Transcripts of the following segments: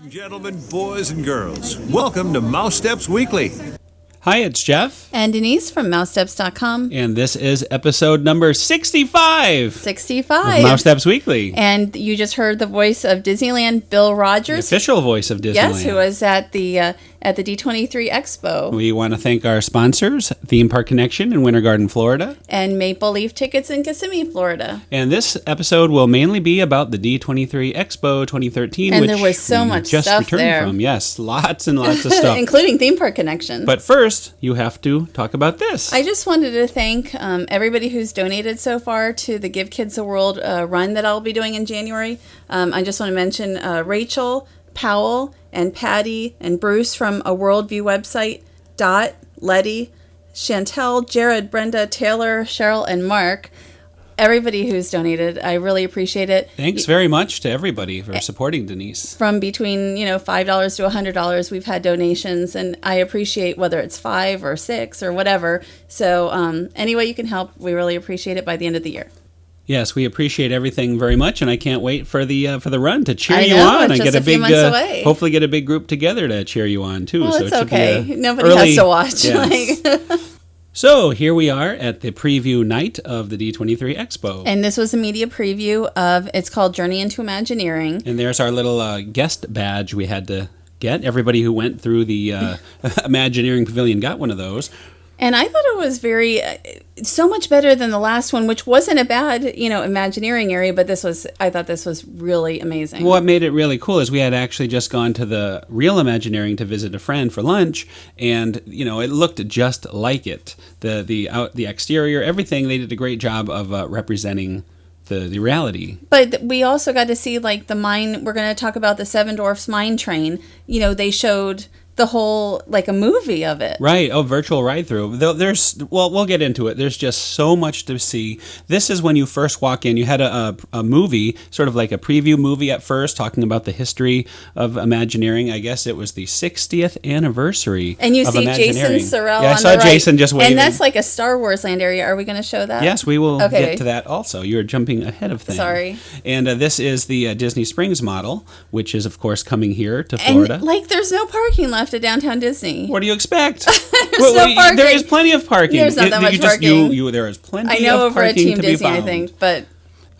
Gentlemen, boys and girls, welcome to Mouse Steps Weekly. Hi, it's Jeff. And Denise from MouseSteps.com. And this is episode number 65. 65. Of Mouse Steps Weekly. And you just heard the voice of Disneyland, Bill Rogers. The official voice of Disneyland. Yes, who was at the D23 Expo. We want to thank our sponsors, Theme Park Connection in Winter Garden, Florida. And Maple Leaf Tickets in Kissimmee, Florida. And this episode will mainly be about the D23 Expo 2013, and which there was so much just stuff returned there. from. Yes, lots and lots of stuff. Including Theme Park Connections. But first, you have to talk about this. I just wanted to thank everybody who's donated so far to the Give Kids a World run that I'll be doing in January. I just want to mention Rachel, Powell, and Patty, and Bruce from A Worldview website, Dot, Letty, Chantel, Jared, Brenda, Taylor, Cheryl, and Mark. Everybody who's donated, I really appreciate it. Thanks very much to everybody for supporting Denise. From between $5 to $100, we've had donations, and I appreciate whether it's $5 or $6 or whatever. So any way you can help, we really appreciate it by the end of the year. Yes, we appreciate everything very much, and I can't wait for the run to cheer you know, on it's and just get a few months away. Hopefully get a big group together to cheer you on too. Well, so it's it should okay. be Nobody has to watch. Yes. So here we are at the preview night of the D23 Expo. And this was a media preview of, it's called Journey into Imagineering. And there's our little guest badge we had to get. Everybody who went through the Imagineering Pavilion got one of those. And I thought it was so much better than the last one, which wasn't a bad, Imagineering area, but I thought this was really amazing. What made it really cool is we had actually just gone to the real Imagineering to visit a friend for lunch, and, it looked just like it. The exterior, everything, they did a great job of representing the reality. But we also got to see, like, the mine, we're going to talk about the Seven Dwarfs Mine Train. They showed the whole, like, a movie of it. Right. Oh, virtual ride through. We'll get into it. There's just so much to see. This is when you first walk in. You had a movie, sort of like a preview movie at first, talking about the history of Imagineering. I guess it was the 60th anniversary. And you of see Imagineering. Jason Sorrell. Yeah, I on saw the right. Jason just waving. And that's like a Star Wars land area. Are we going to show that? Yes, we will get to that also. You're jumping ahead of things. Sorry. And this is the Disney Springs model, which is, of course, coming here to Florida. And, there's no parking left at Downtown Disney. What do you expect? No parking. There is plenty of parking. There's not that much parking. There is plenty I know of over parking at Team to Disney, be found. I think, but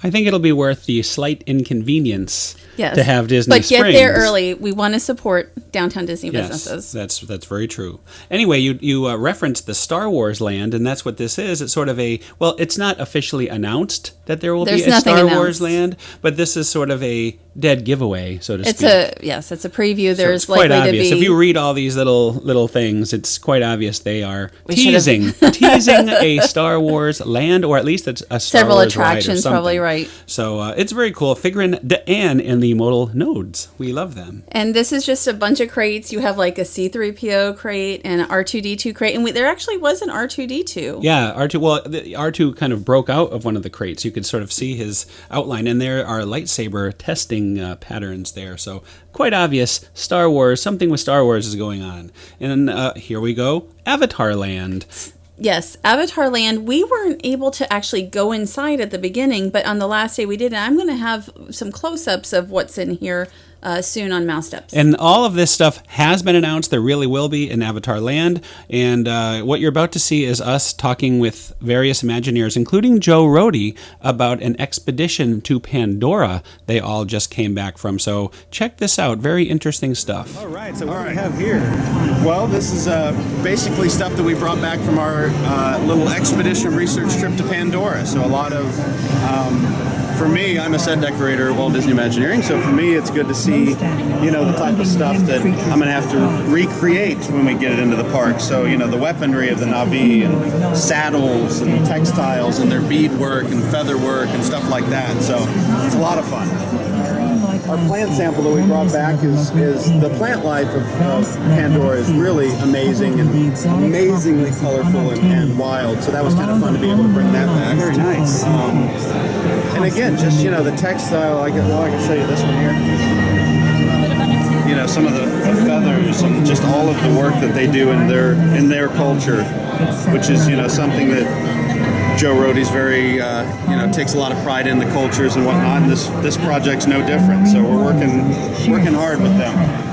I think it'll be worth the slight inconvenience yes. to have Disney Springs. But get there early. We want to support Downtown Disney businesses. That's very true. Anyway, you referenced the Star Wars land, and that's what this is. It's sort of it's not officially announced that there will be a Star Wars land, but this is sort of a dead giveaway, so to speak. It's a preview. There's so it's quite likely obvious. to be. If you read all these little things, it's quite obvious they are teasing a Star Wars land, or at least it's a Star several Wars attractions, ride or probably right. So it's very cool. Figuring the Anne and the modal nodes, we love them. And this is just a bunch of crates. You have like a C-3PO crate and an R2-D2 crate, and there actually was an R2-D2. Yeah, R2. Well, the R2 kind of broke out of one of the crates. You could sort of see his outline, and there are lightsaber testing patterns there. So quite obvious, Star Wars. Something with Star Wars is going on. And here we go, Avatar Land. Yes, Avatar Land. We weren't able to actually go inside at the beginning, but on the last day we did. And I'm going to have some close-ups of what's in here soon on Mouse Steps. And all of this stuff has been announced. There really will be in Avatar Land. And what you're about to see is us talking with various Imagineers, including Joe Rohde, about an expedition to Pandora they all just came back from. So check this out. Very interesting stuff. All right, so what do we have here? Well, this is basically stuff that we brought back from our little expedition research trip to Pandora. So a lot of, for me, I'm a set decorator at Walt Disney Imagineering, so for me it's good to see, the type of stuff that I'm going to have to recreate when we get it into the park. So, the weaponry of the Na'vi and saddles and textiles and their beadwork and feather work and stuff like that. So it's a lot of fun. Our plant sample that we brought back is the plant life of Pandora is really amazing and amazingly colorful and wild. So that was kind of fun to be able to bring that back. Very nice. And again, just the textile. I can show you this one here. Some of the feathers and just all of the work that they do in their culture, which is something that Joe Rohde's very takes a lot of pride in the cultures and whatnot. And this project's no different. So we're working hard with them.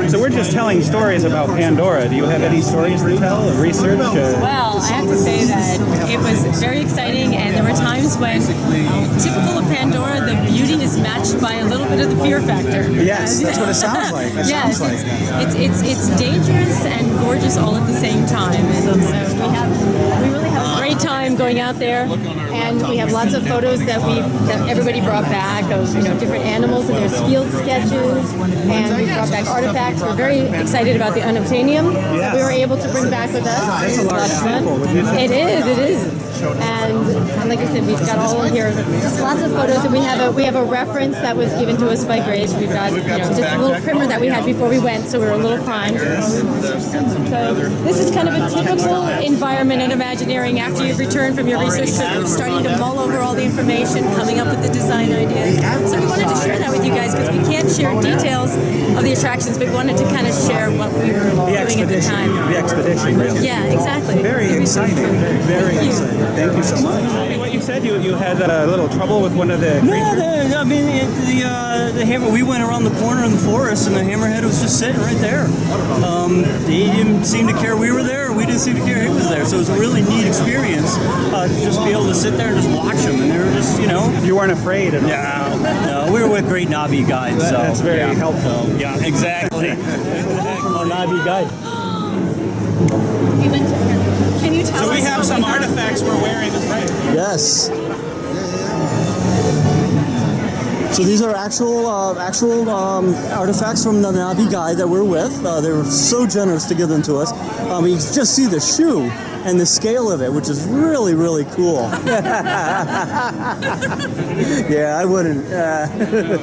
So we're just telling stories about Pandora. Do you have any stories to tell, or research? Well, I have to say that it was very exciting, and there were times when, typical of Pandora, the beauty is matched by a little bit of the fear factor. Yes, that's what it sounds like. Yes, it's dangerous and gorgeous all at the same time, and so we really have a great time going out there, and we have lots of photos that everybody brought back of different animals, and there's field sketches, and we brought back artifacts. We're very excited about the unobtainium that we were able to bring back with us. That's a large sample. It is. And like I said, we've got all in here, just lots of photos, and we have a reference that was given to us by Grace. We've got just a little primer that we had before we went, so we were a little primed. So this is kind of a typical environment in Imagineering after you've returned from your research trip. You're starting to mull over all the information, coming up with the design ideas. So we wanted to share that with you guys because we can't share details of the attractions, but we wanted to kind of share what we were doing at the time. The expedition, really. Yeah, exactly. Very exciting. Very exciting. Thank you so much. What you said, you had a little trouble with one of the creatures? No, I mean the hammer. We went around the corner in the forest, and the hammerhead was just sitting right there. He didn't seem to care we were there. We didn't seem to care he was there. So it was a really neat experience to just be able to sit there and just watch them. And they were just, You weren't afraid at all? No, we were with great Navi guides. So That's very helpful. Yeah, exactly. A Navi guide. Can you tell us? So we have some artifacts we're wearing. Yes. So these are actual artifacts from the Navi guide that we're with. They were so generous to give them to us. You can just see the shoe and the scale of it, which is really, really cool. Yeah, I wouldn't. The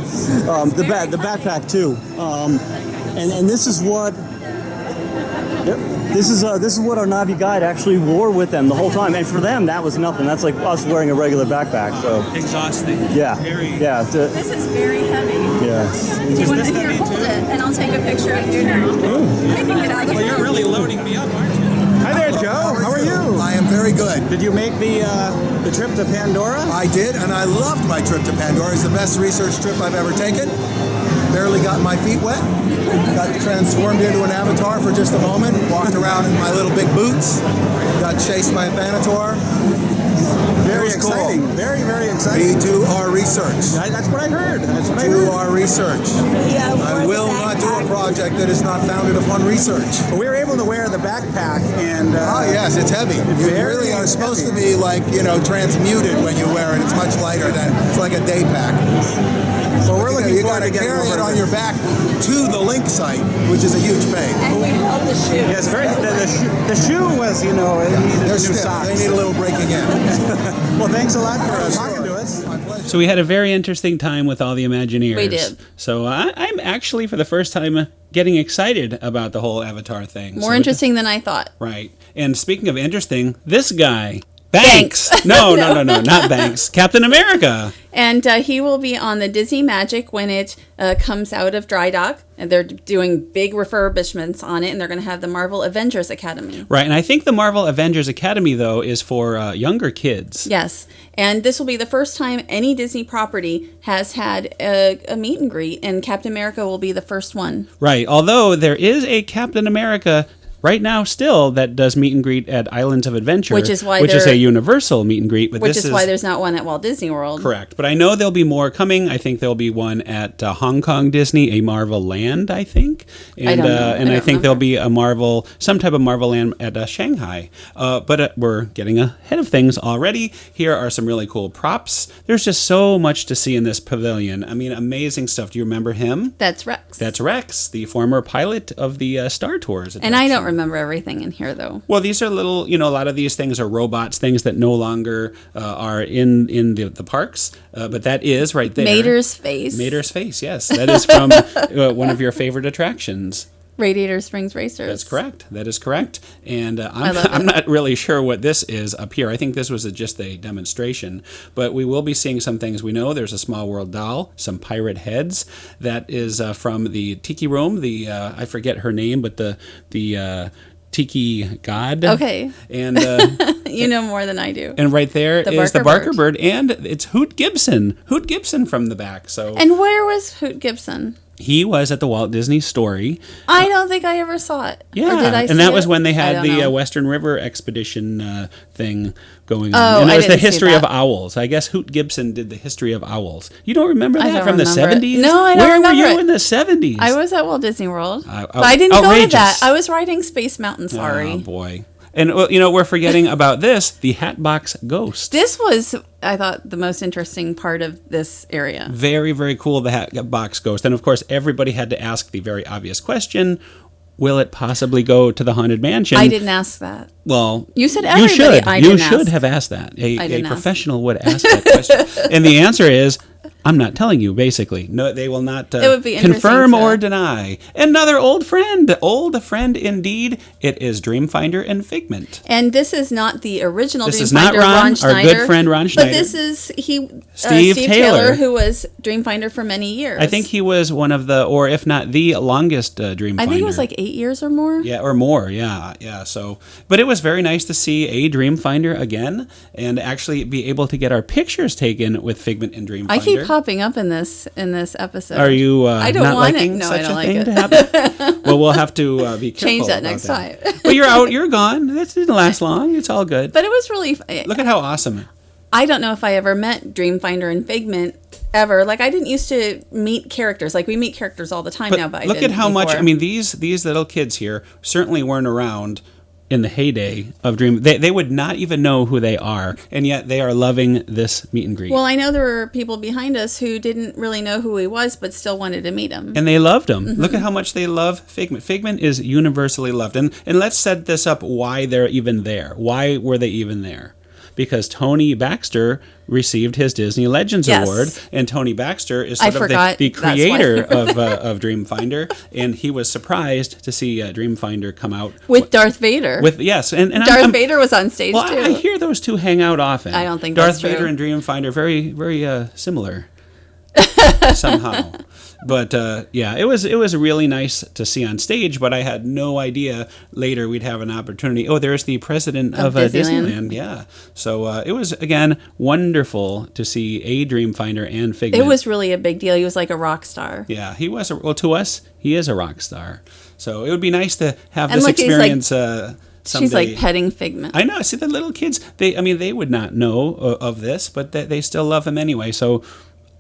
backpack too. And this is what. Yep. This is what our Navi guide actually wore with them the whole time, and for them that was nothing. That's like us wearing a regular backpack. So Exhausting. yeah, yeah, This is very heavy. yeah. Do you want to hold it, and I'll take a picture of you now. I can get out of the Well, you're really loading me up, aren't you? Hi there, Joe. How are you? I am very good. Did you make the trip to Pandora? I did, and I loved my trip to Pandora. It's the best research trip I've ever taken. Barely got my feet wet. Got transformed into an avatar for just a moment. Walked around in my little big boots. Got chased by a Thanator. Very It was cool. exciting. Very, very We exciting. do our research. That's what I heard. That's what I Do heard. our research. I will not do a project that is not founded upon research. We were able to wear the backpack, and Oh yes, it's heavy. You very really are supposed to heavy. be like, transmuted when you wear it. It's much lighter than, it's like a day pack. so we're looking You forward got to to getting carry over it on this. your back to the link site, which is a huge pain. And we held the shoe. Yes, the shoe was, it needed They're new stiff. socks. They need a little breaking in. Well, thanks a lot for talking to us. My pleasure. So we had a very interesting time with all the Imagineers. We did. So I'm actually, for the first time, getting excited about the whole Avatar thing. More interesting than I thought. Right. And speaking of interesting, this guy, Banks. Banks. No, not Banks. Captain America. And he will be on the Disney Magic when it comes out of dry dock. And they're doing big refurbishments on it, and they're going to have the Marvel Avengers Academy. Right. And I think the Marvel Avengers Academy, though, is for younger kids. Yes. And this will be the first time any Disney property has had a meet and greet, and Captain America will be the first one. Right. Although there is a Captain America right now still that does meet and greet at Islands of Adventure, Which is why is they're- a universal meet and greet. But Which this is why there's not one at Walt Disney World. correct. But I know there'll be more coming. I think there'll be one at Hong Kong Disney, a Marvel Land, I think. And, I don't know. And I I, don't think there'll remember. be some type of Marvel Land at Shanghai. But we're getting ahead of things already. Here are some really cool props. There's just so much to see in this pavilion. I mean, amazing stuff. Do you remember him? That's Rex. That's Rex, the former pilot of the Star Tours. and I don't attraction. remember everything in here, though. Well, these are little, a lot of these things are robots, things that no longer are in the parks. But that is right there. Mater's face. Mater's face, yes. That is from one of your favorite attractions. Radiator Springs Racers. That's correct. That is correct. And I love I'm it. not really sure what this is up here. I think this was just a demonstration. But we will be seeing some things. We know there's a Small World doll, some pirate heads. That is from the Tiki Room. I forget her name, but the Tiki God. Okay. And You know more than I do. and right there The is the Barker Barker Bird, and it's Hoot Gibson. Hoot Gibson from the back. So And where was Hoot Gibson? He was at the Walt Disney Story. I don't think I ever saw it. Yeah, Or did I see and that it? was when they I had don't the know. Western River expedition thing going on. Oh, And it I was the didn't see history of that. owls. I guess Hoot Gibson did the history of owls. You don't remember I that don't from the remember it. 70s? No, I don't Where remember were you it. in the 70s? I was at Walt Disney World, Oh, but I didn't go to outrageous. that. I was riding Space Mountain. Sorry. Oh, boy. And, well, we're forgetting about this, the Hatbox Ghost. This was, I thought, the most interesting part of this area. Very, very cool, the Hatbox Ghost. And, of course, everybody had to ask the very obvious question, will it possibly go to the Haunted Mansion? I didn't ask that. Well, You said you everybody. should. I You didn't should ask. have asked that. I A didn't ask. professional would ask that question. And the answer is, I'm not telling you, basically. No, they will not It would be interesting confirm to- or deny. Another old friend indeed. It is Dreamfinder and Figment. And this is not the original This Dreamfinder, is not Ron, our Schneider. good friend Ron Schneider. But this is Steve Steve Taylor. Taylor, who was Dreamfinder for many years. I think he was one of the, or if not the longest Dreamfinder. I think it was like 8 years or more. Yeah, or more. Yeah. So, but it was very nice to see a Dreamfinder again, and actually be able to get our pictures taken with Figment and Dreamfinder. I keep popping up in this episode. Are you I don't not want liking it. No, such I don't a like thing it. to happen? Well, we'll have to be careful. Change that about next time. Well, you're out. You're gone. That didn't last long. It's all good. But it was really. Look at how awesome. I don't know if I ever met Dreamfinder and Figment ever. Like I didn't used to meet characters. Like we meet characters all the time now, but I look at didn't how much. before. I mean, these little kids here certainly weren't around in the heyday of Dream. They would not even know who they are, and yet they are loving this meet and greet. Well, I know there were people behind us who didn't really know who he was, but still wanted to meet him. And they loved him. Mm-hmm. Look at how much they love Figment. Figment is universally loved. And let's set this up why they're even there. Why were they even there? Because Tony Baxter received his Disney Legends Yes. Award, and Tony Baxter is I sort of forgot. the That's why. creator of Dreamfinder, and he was surprised to see Dreamfinder come out With Darth Vader. yes, and Darth I'm, Vader was on stage well, too. I hear those two hang out often. I don't think Darth that's true. Vader and Dreamfinder very very similar somehow. But yeah, it was really nice to see on stage. But I had no idea later we'd have an opportunity. Oh, there's the president of Disneyland. Disneyland. Yeah, so it was again wonderful to see a Dreamfinder and Figment. It was really a big deal. He was like a rock star. Yeah, he was. Well, to us, he is a rock star. So it would be nice to have And this look, he's like- experience. Someday. She's like petting Figment. I know. See, the little kids, they would not know of this, but they still love him anyway. So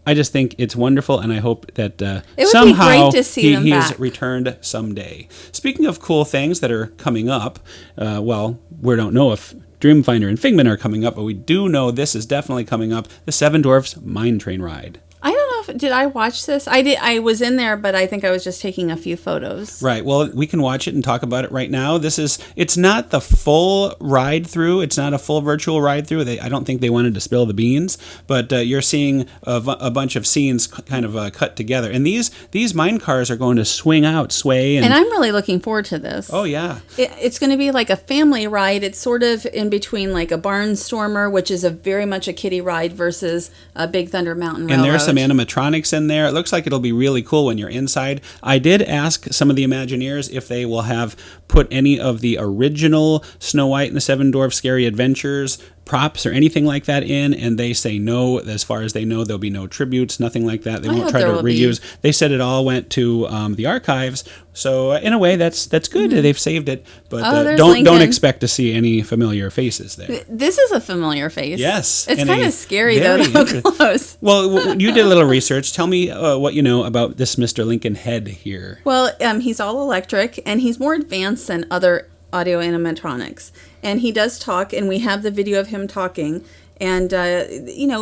I just think it's wonderful, and I hope that would be somehow great to see them he is back. returned someday. Speaking of cool things that are coming up, well, we don't know if Dreamfinder and Figment are coming up, but we do know this is definitely coming up, the Seven Dwarfs Mine Train Ride. I don't know if did I watch this. I did. I was in there, but I think I was just taking a few photos. Right. Well, we can watch it and talk about it right now. It's not the full ride through. It's not a full virtual ride through. I don't think they wanted to spill the beans, but you're seeing a bunch of scenes kind of cut together. And these mine cars are going to swing out, sway. And I'm really looking forward to this. Oh, yeah. It's going to be like a family ride. It's sort of in between like a Barnstormer, which is very much a kiddie ride, versus a Big Thunder Mountain Railroad. And there's some animatronics in there. It looks like it'll be really cool when you're inside. I did ask some of the Imagineers if they will have put any of the original Snow White and the Seven Dwarfs Scary Adventures props or anything like that in, and they say no. As far as they know, there'll be no tributes, nothing like that. They I won't hope try there to will be. reuse. They said it all went to the archives. So in a way, that's good. They've saved it, but there's don't Lincoln. expect to see any familiar faces there. This is a familiar face. Yes, It's and kind a of scary very though, up close. Well, you did a little research. Tell me what you know about this Mr. Lincoln head here. Well, he's all electric, and he's more advanced than other audio animatronics. And he does talk, and we have the video of him talking. And,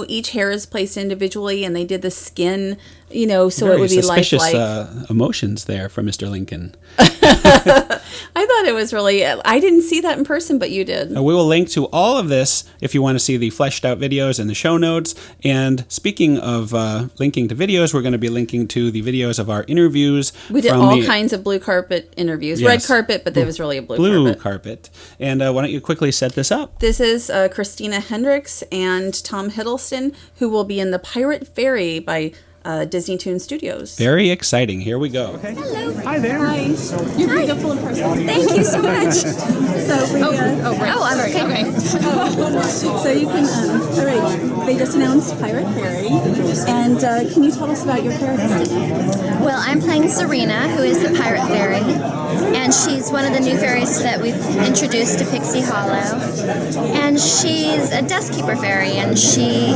each hair is placed individually, and they did the skin, so Very it would be suspicious lifelike. emotions there from Mr. Lincoln. I thought it was really, I didn't see that in person, but you did. We will link to all of this if you want to see the fleshed out videos in the show notes. And speaking of linking to videos, we're going to be linking to the videos of our interviews. We did from all the kinds of blue carpet interviews. Yes. Red carpet, but there was really a blue carpet. carpet. And why don't you quickly set this up? This is Christina Hendricks and Tom Hiddleston, who will be in The Pirate Fairy by Disney Toon Studios. Very exciting. Here we go. Hi there. Hi. You're beautiful in person. Thank you so much. So we, I'm okay. So you can, all right, they just announced Pirate Fairy, and can you tell us about your character? Well, I'm playing Serena, who is the Pirate Fairy, and she's one of the new fairies that we've introduced to Pixie Hollow. And she's a desk keeper fairy, and she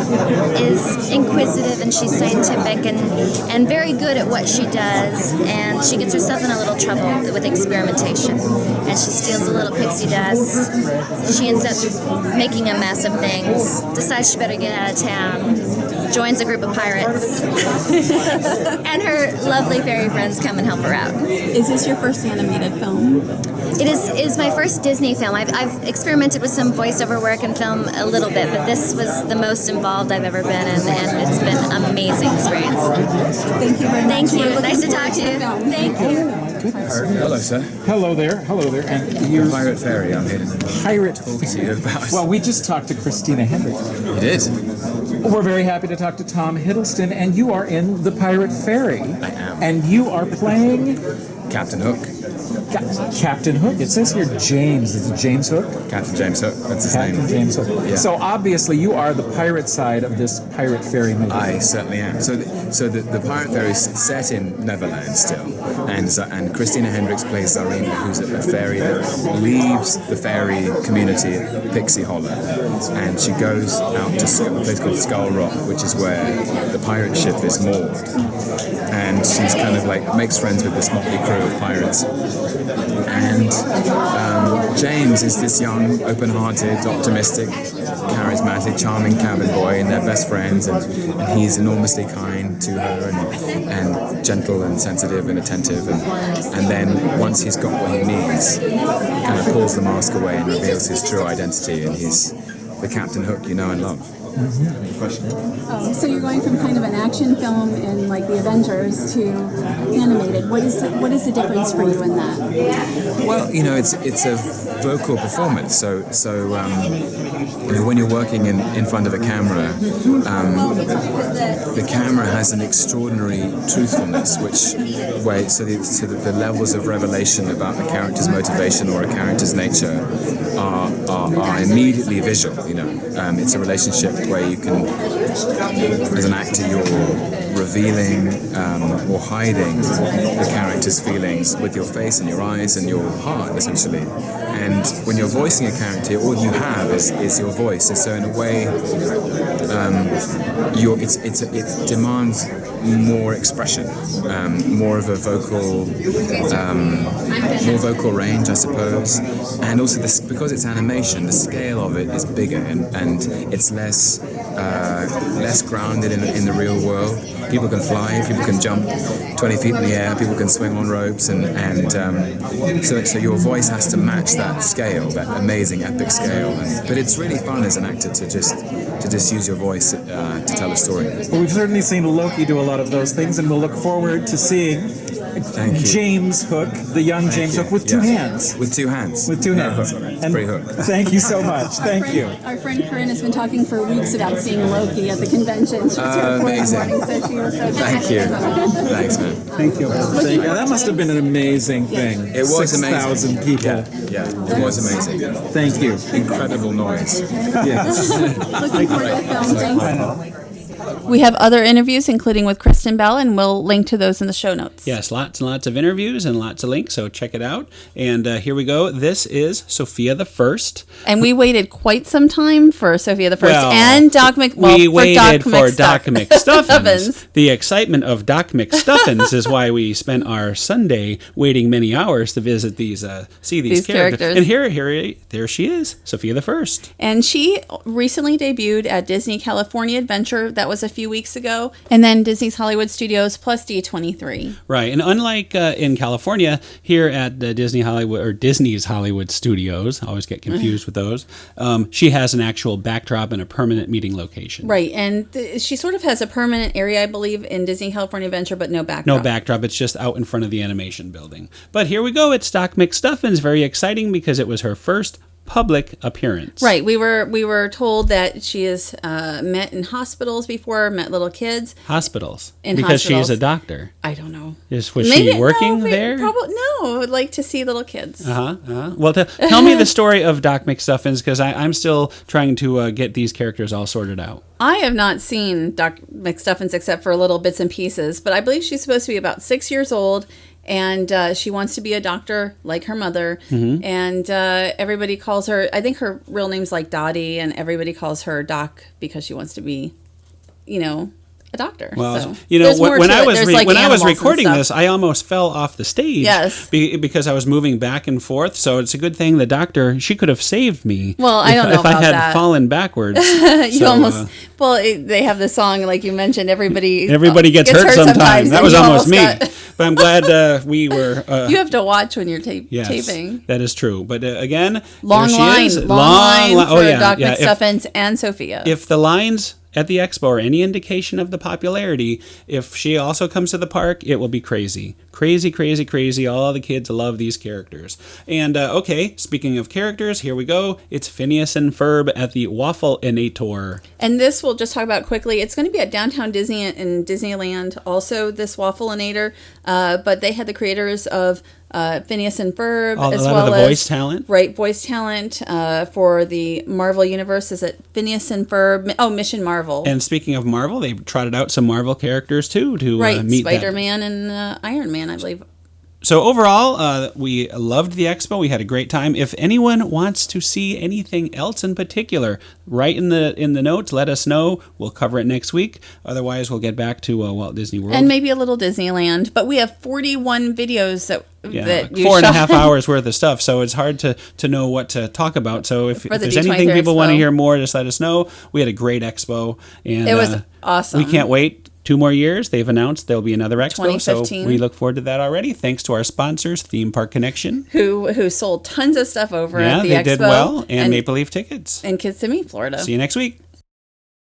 is inquisitive and she's scientific and very good at what she does. And she gets herself in a little trouble with experimentation, and she steals a little pixie dust. She ends up making a mess of things, decides she better get out of town, joins a group of pirates, and her lovely fairy friends come and help her out. Is this your first animated film? It is my first Disney film. I've experimented with some voiceover work and film a little bit, but this was the most involved I've ever been in, and it's been an amazing experience. Thank you very much. Thank you. Nice to talk to you. Thank you. Hello, sir. Hello there. Hello there. And you're Pirate Fairy. I'm here to Pirate talk to you about. Well, we just talked to Christina Hendricks. You did? We're very happy to talk to Tom Hiddleston, and you are in The Pirate Fairy. I am. And you are playing Captain Hook. Captain Hook. It says here James. Is it James Hook? Captain James Hook. That's his Captain name. James Hook. Yeah. So obviously you are the pirate side of this Pirate Fairy movie. I certainly am. So the Pirate Fairy is set in Neverland still, and Christina Hendricks plays Zarina, who's a fairy that leaves the fairy community at Pixie Hollow, and she goes out to a place called Skull Rock, which is where the pirate ship is moored, and she's kind of like makes friends with this motley crew of pirates. And James is this young, open-hearted, optimistic, charismatic, charming cabin boy, and they're best friends, and he's enormously kind to her and gentle and sensitive and attentive, and then once he's got what he needs, he kind of pulls the mask away and reveals his true identity, and he's the Captain Hook you know and love. Any question? So you're going from kind of an action film in like the Avengers to animated. What is the difference for you in that? Well, it's a vocal performance. So when you're working in front of a camera, the camera has an extraordinary truthfulness, so the levels of revelation about the character's motivation or a character's nature are immediately visual. It's a relationship where you can, as an actor, you're revealing or hiding the character's feelings with your face and your eyes and your heart, essentially. And when you're voicing a character, all you have is your voice. And so in a way, it demands more expression, more of a more vocal range, I suppose. And also, because it's animation, the scale of it is bigger and it's less grounded in the real world. People can fly, people can jump 20 feet in the air, people can swing on ropes, and so your voice has to match that scale, that amazing epic scale. But it's really fun as an actor to just use your voice to tell a story. Well, we've certainly seen Loki do a lot of those things, and we'll look forward to seeing James Hook, the young James Hook, with two hands. With two hands. With two hands. It's pretty hook. Thank you so much. Thank you. Our friend Corinne has been talking for weeks about seeing Loki at the convention. She was here Amazing. morning, so she was so Thank you. Thanks, man. Thank you. That must have been an amazing thing. It was amazing. 6,000 people. Yeah, it was amazing. Thank you. Incredible noise. Yes. looking forward to the film. Thanks. We have other interviews, including with Kristen Bell, and we'll link to those in the show notes. Yes, lots and lots of interviews and lots of links, so check it out. And here we go. This is Sophia the First. And we waited quite some time for Sophia the First and Doc We waited for Doc McStuffins. The excitement of Doc McStuffins is why we spent our Sunday waiting many hours to visit these characters. And there she is, Sophia the First. And she recently debuted at Disney California Adventure. That was a few weeks ago. And then Disney's Hollywood Studios plus D23. Right. And unlike in California, here at the Disney's Hollywood Studios, I always get confused with those, she has an actual backdrop and a permanent meeting location. Right. And she sort of has a permanent area, I believe, in Disney California Adventure, but no backdrop. No backdrop. It's just out in front of the animation building. But here we go. It's Doc McStuffins. Very exciting because it was her first public appearance. Right. We were told that she has met in hospitals before, met little kids. Hospitals. In because hospitals. she's a doctor. I don't know. Was she working there? Probably no. I would like to see little kids. Well, tell me the story of Doc McStuffins, because I'm still trying to get these characters all sorted out. I have not seen Doc McStuffins except for little bits and pieces, but I believe she's supposed to be about 6 years old. And she wants to be a doctor like her mother. Mm-hmm. And everybody calls her, I think her real name's like Dottie, and everybody calls her Doc because she wants to be, a doctor. Well, so, when I was animals and recording stuff. this, I almost fell off the stage. Yes. Because I was moving back and forth. So it's a good thing the doctor, she could have saved me. Well, I don't know if about I had that. fallen backwards. They have the song like you mentioned. Everybody gets hurt sometimes. That and was you almost me. got- But I'm glad we were. You have to watch when you're Yes, taping. that is true. But again, Long there she line is. for Doc yeah. McStuffins and Sophia. If the lines at the expo are any indication of the popularity, if she also comes to the park, it will be crazy. Crazy, crazy, crazy. All the kids love these characters. And, okay, speaking of characters, here we go. It's Phineas and Ferb at the Waffle-inator. And this we'll just talk about quickly. It's going to be at Downtown Disney in Disneyland, also this Waffle-inator. But they had the creators of Phineas and Ferb, A as lot well of the as voice talent. Right, voice talent for the Marvel Universe. Is it Phineas and Ferb? Oh, Mission Marvel. And speaking of Marvel, they trotted out some Marvel characters, too, to meet them. Spider-Man and Iron Man, I believe. So overall, we loved the expo. We had a great time. If anyone wants to see anything else in particular, write in the notes. Let us know. We'll cover it next week. Otherwise, we'll get back to Walt Disney World. And maybe a little Disneyland. But we have 41 videos that you 4.5 hours worth of stuff. So it's hard to know what to talk about. So if there's anything people want to hear more, just let us know. We had a great expo. And it was awesome. We can't wait. 2 more years. They've announced there'll be another expo, 2015. so we look forward to that already. Thanks to our sponsors, Theme Park Connection, who sold tons of stuff over at the expo. they did well, and Maple Leaf Tickets. And Kids to Me, Florida. See you next week.